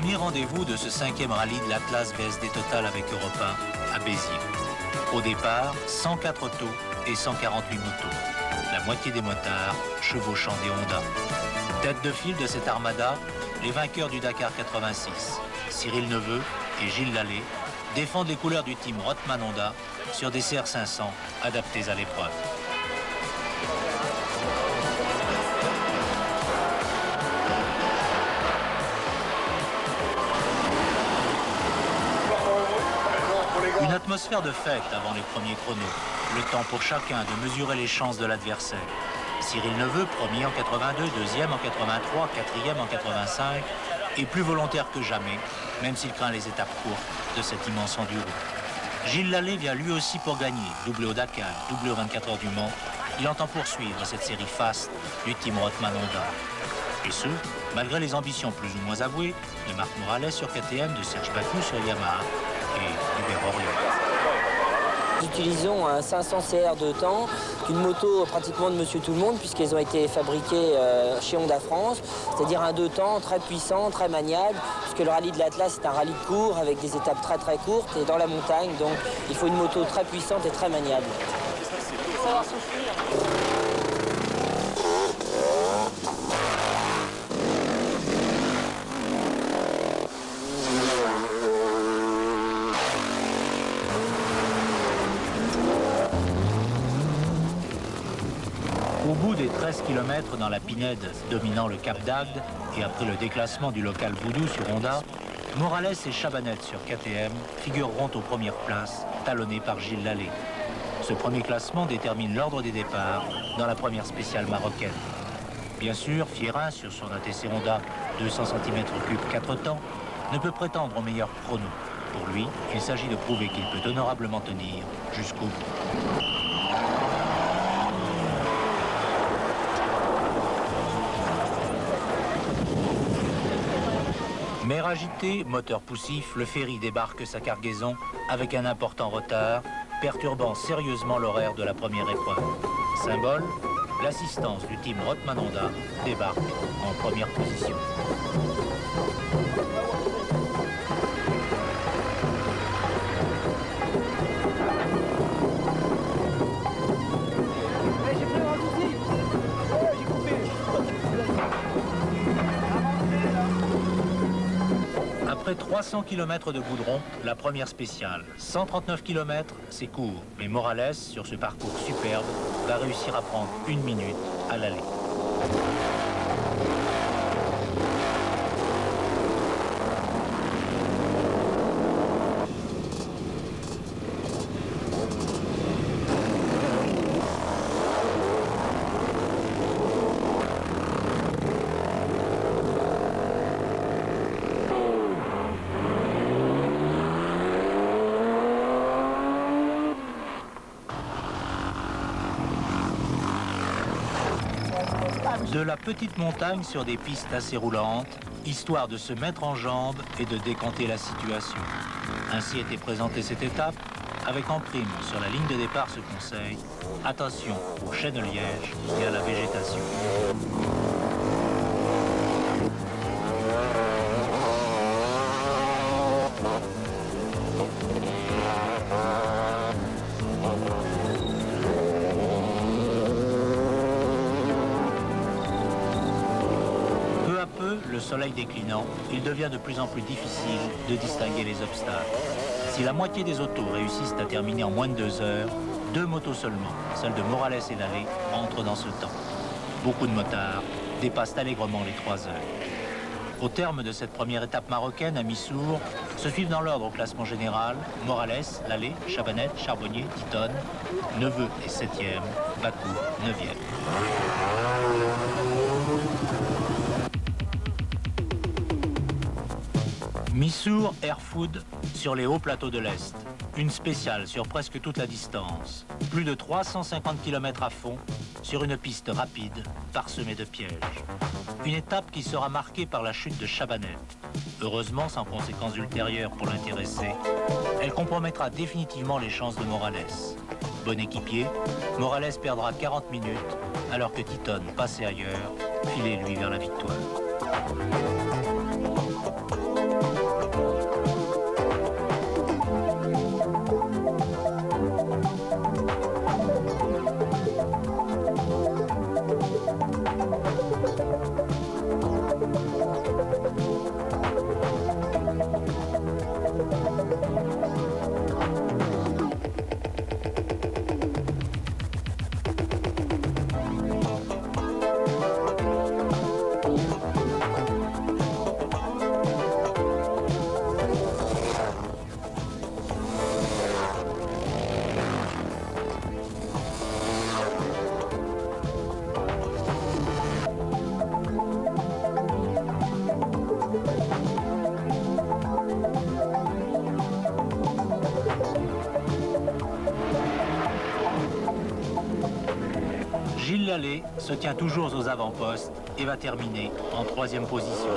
Premier rendez-vous de ce 5e rallye de l'Atlas VSD Total avec Europe 1 à Béziers. Au départ, 104 autos et 148 motos. La moitié des motards chevauchant des Honda. Tête de file de cette armada, les vainqueurs du Dakar 86, Cyril Neveu et Gilles Lallet, défendent les couleurs du team Rothman Honda sur des CR500 adaptés à l'épreuve. Une atmosphère de fête avant les premiers chronos. Le temps pour chacun de mesurer les chances de l'adversaire. Cyril Neveu, premier en 82, deuxième en 83, quatrième en 85, est plus volontaire que jamais, même s'il craint les étapes courtes de cet immense enduro. Gilles Lallet vient lui aussi pour gagner, doublé au Dakar, doublé aux 24 heures du Mans. Il entend poursuivre cette série fast du team Rothman Honda. Et ce, malgré les ambitions plus ou moins avouées de Marc Morales sur KTM, de Serge Bacou sur Yamaha et Hubert Orléans. Nous utilisons un 500 CR de temps, une moto pratiquement de Monsieur Tout-le-Monde puisqu'elles ont été fabriquées chez Honda France, c'est-à-dire un 2 temps très puissant, très maniable, puisque le rallye de l'Atlas est un rallye de court avec des étapes très très courtes et dans la montagne, donc il faut une moto très puissante et très maniable. Au bout des 13 km dans la pinède dominant le Cap d'Agde et après le déclassement du local Voodoo sur Honda, Morales et Chabanette sur KTM figureront aux premières places, talonnés par Gilles Lallet. Ce premier classement détermine l'ordre des départs dans la première spéciale marocaine. Bien sûr, Fierin, sur son ATC Honda 200 cm3 4 temps, ne peut prétendre au meilleur chrono. Pour lui, il s'agit de prouver qu'il peut honorablement tenir jusqu'au bout. Mer agitée, moteur poussif, le ferry débarque sa cargaison avec un important retard, perturbant sérieusement l'horaire de la première épreuve. Symbole, l'assistance du team Rothman Honda débarque en première position. Après 300 km de goudron, la première spéciale. 139 km, c'est court. Mais Morales, sur ce parcours superbe, va réussir à prendre 1 minute à l'aller. De la petite montagne sur des pistes assez roulantes, histoire de se mettre en jambes et de décanter la situation. Ainsi était présentée cette étape, avec en prime sur la ligne de départ ce conseil, attention aux chênes-lièges et à la végétation. Le soleil déclinant, il devient de plus en plus difficile de distinguer les obstacles. Si la moitié des autos réussissent à terminer en moins de 2 heures, 2 motos seulement, celles de Morales et Lallet, entrent dans ce temps. Beaucoup de motards dépassent allègrement les 3 heures. Au terme de cette première étape marocaine à Missour, se suivent dans l'ordre au classement général Morales, Lallet, Chabanette, Charbonnier, Titon, Neveu est 7e, Bacou 9e. Missour Air Food sur les hauts plateaux de l'Est. Une spéciale sur presque toute la distance. Plus de 350 km à fond sur une piste rapide parsemée de pièges. Une étape qui sera marquée par la chute de Chabanette. Heureusement, sans conséquences ultérieures pour l'intéressé, elle compromettra définitivement les chances de Morales. Bon équipier, Morales perdra 40 minutes alors que Titon, passé ailleurs, filait lui vers la victoire. Lallet se tient toujours aux avant-postes et va terminer en 3e position.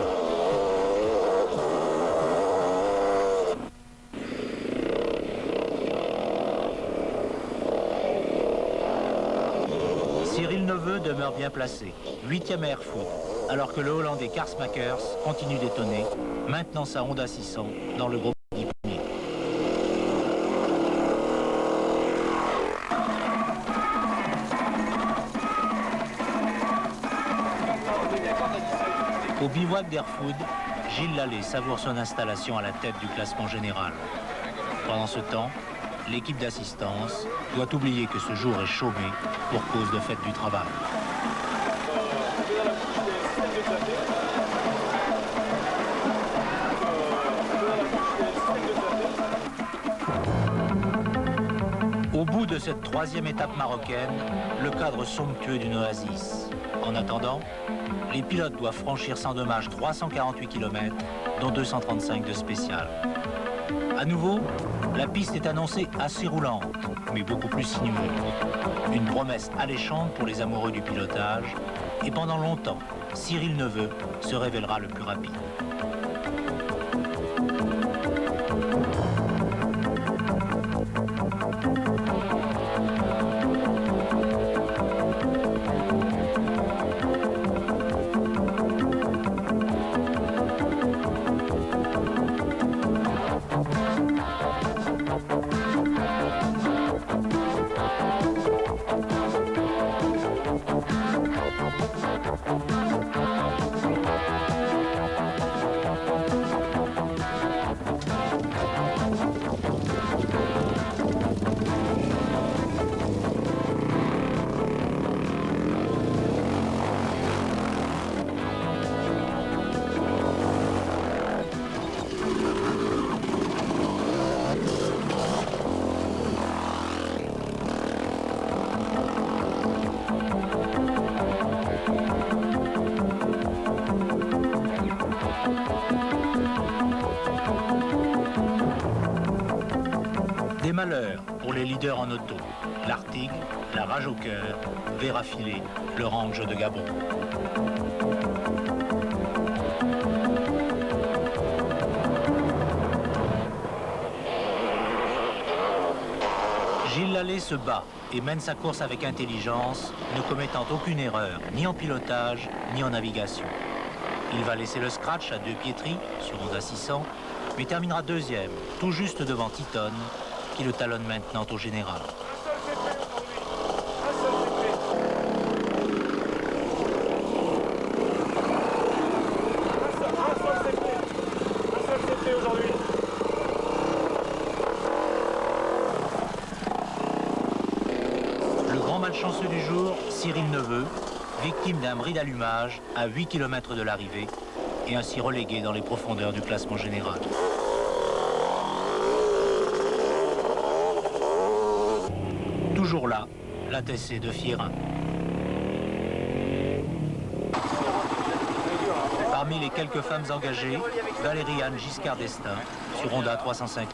Cyril Neveu demeure bien placé, 8e à Erfurt, alors que le Hollandais Karsmakers continue d'étonner, maintenant sa Honda 600 dans le groupe 10 premiers. Au bivouac d'Erfurt, Gilles Lallet savoure son installation à la tête du classement général. Pendant ce temps, l'équipe d'assistance doit oublier que ce jour est chômé pour cause de fête du travail. Au bout de cette 3e étape marocaine, le cadre somptueux d'une oasis. En attendant, les pilotes doivent franchir sans dommage 348 km, dont 235 de spécial. À nouveau, la piste est annoncée assez roulante, mais beaucoup plus sinueuse. Une promesse alléchante pour les amoureux du pilotage, et pendant longtemps, Cyril Neveu se révélera le plus rapide. Des malheurs pour les leaders en auto. L'Artigue, la rage au cœur, verra filer le range de Gabon. Gilles Lallet se bat et mène sa course avec intelligence, ne commettant aucune erreur, ni en pilotage, ni en navigation. Il va laisser le scratch à 2 piétries sur Honda 600, mais terminera 2e, tout juste devant Titon, qui le talonne maintenant au général. Le grand malchanceux du jour, Cyril Neveu, victime d'un bris d'allumage à 8 km de l'arrivée et ainsi relégué dans les profondeurs du classement général. Toujours là, la TC de Fierin. Parmi les quelques femmes engagées, Valérie Anne Giscard d'Estaing sur Honda 350.